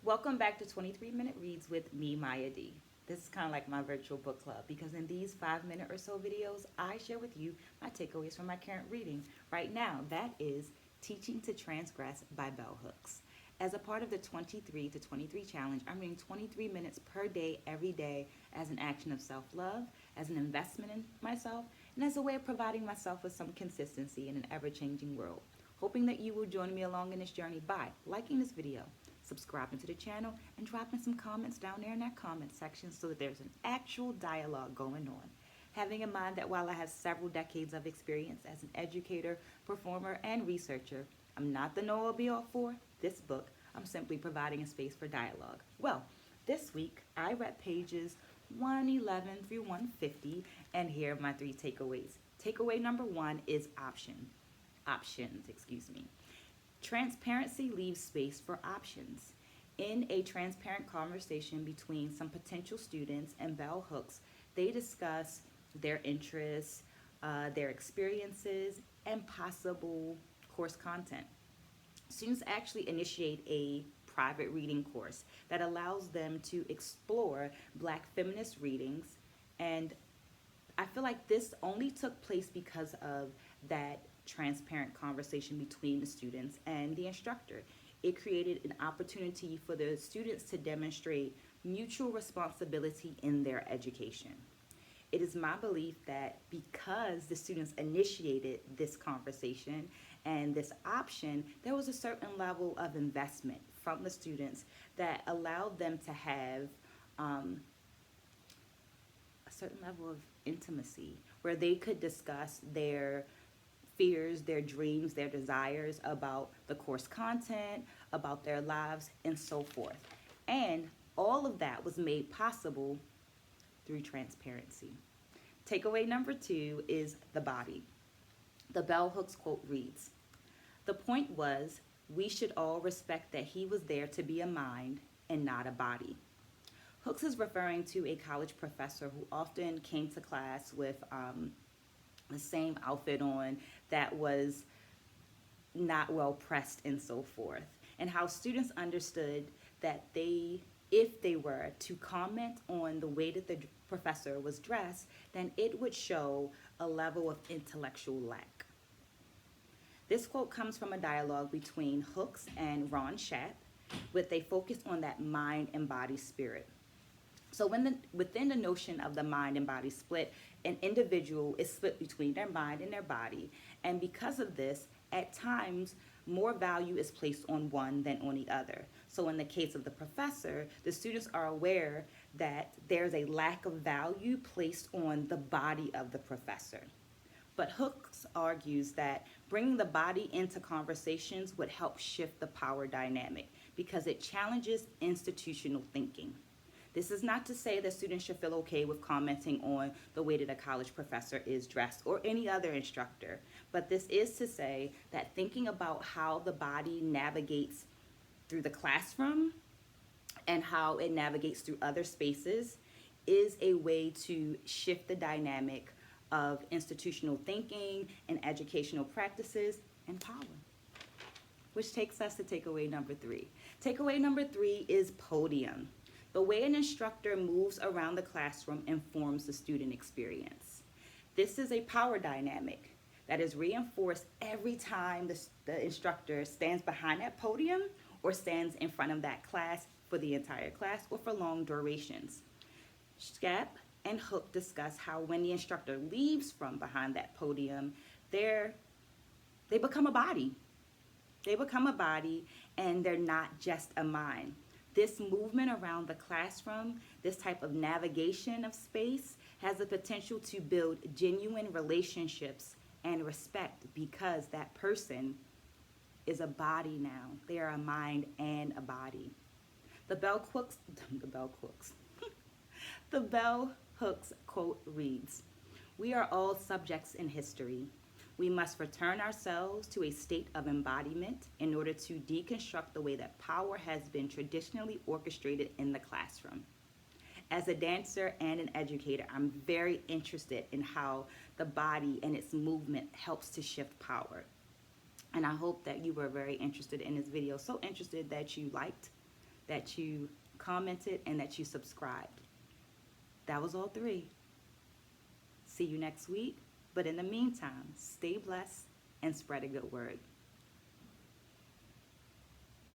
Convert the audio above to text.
Welcome back to 23-Minute Reads with me, Mya D. This is kind of like my virtual book club because in these 5-minute or so videos, I share with you my takeaways from my current reading. Right now, that is Teaching to Transgress by Bell Hooks. As a part of the 23 to 23 challenge, I'm reading 23 minutes per day, every day, as an action of self-love, as an investment in myself, and as a way of providing myself with some consistency in an ever-changing world. Hoping that you will join me along in this journey by liking this video, subscribing to the channel, and dropping some comments down there in that comment section so that there's an actual dialogue going on. Having in mind that while I have several decades of experience as an educator, performer, and researcher, I'm not the know-all be-all for this book. I'm simply providing a space for dialogue. Well, this week I read pages 111 through 150, and here are my 3 takeaways. Takeaway number 1 is options. Transparency leaves space for options. In a transparent conversation between some potential students and Bell Hooks, they discuss their interests, their experiences, and possible course content. Students actually initiate a private reading course that allows them to explore Black feminist readings, and I feel like this only took place because of that transparent conversation between the students and the instructor. It created an opportunity for the students to demonstrate mutual responsibility in their education. It is my belief that because the students initiated this conversation and this option, there was a certain level of investment from the students that allowed them to have a certain level of intimacy where they could discuss their fears, their dreams, their desires about the course content, about their lives, and so forth. And all of that was made possible through transparency. Takeaway number 2 is the body. The Bell Hooks quote reads, "The point was, we should all respect that he was there to be a mind and not a body." Hooks is referring to a college professor who often came to class with the same outfit on that was not well pressed and so forth, and how students understood that if they were to comment on the way that the professor was dressed, then it would show a level of intellectual lack. This quote comes from a dialogue between Hooks and Ron Schapp with a focus on that mind and body spirit. So within the notion of the mind and body split, an individual is split between their mind and their body. And because of this, at times, more value is placed on one than on the other. So in the case of the professor, the students are aware that there's a lack of value placed on the body of the professor. But Hooks argues that bringing the body into conversations would help shift the power dynamic because it challenges institutional thinking. This is not to say that students should feel okay with commenting on the way that a college professor is dressed or any other instructor, but this is to say that thinking about how the body navigates through the classroom and how it navigates through other spaces is a way to shift the dynamic of institutional thinking and educational practices and power. Which takes us to takeaway number 3. Takeaway number 3 is Podium. The way an instructor moves around the classroom informs the student experience. This is a power dynamic that is reinforced every time the instructor stands behind that podium or stands in front of that class for the entire class or for long durations. Schapp and Hook discuss how when the instructor leaves from behind that podium, they become a body. They become a body and they're not just a mind. This movement around the classroom, this type of navigation of space, has the potential to build genuine relationships and respect because that person is a body now. They are a mind and a body. The Bell Hooks quote reads, "We are all subjects in history. We must return ourselves to a state of embodiment in order to deconstruct the way that power has been traditionally orchestrated in the classroom." As a dancer and an educator, I'm very interested in how the body and its movement helps to shift power. And I hope that you were very interested in this video, so interested that you liked, that you commented, and that you subscribed. That was all 3. See you next week. But in the meantime, stay blessed and spread a good word.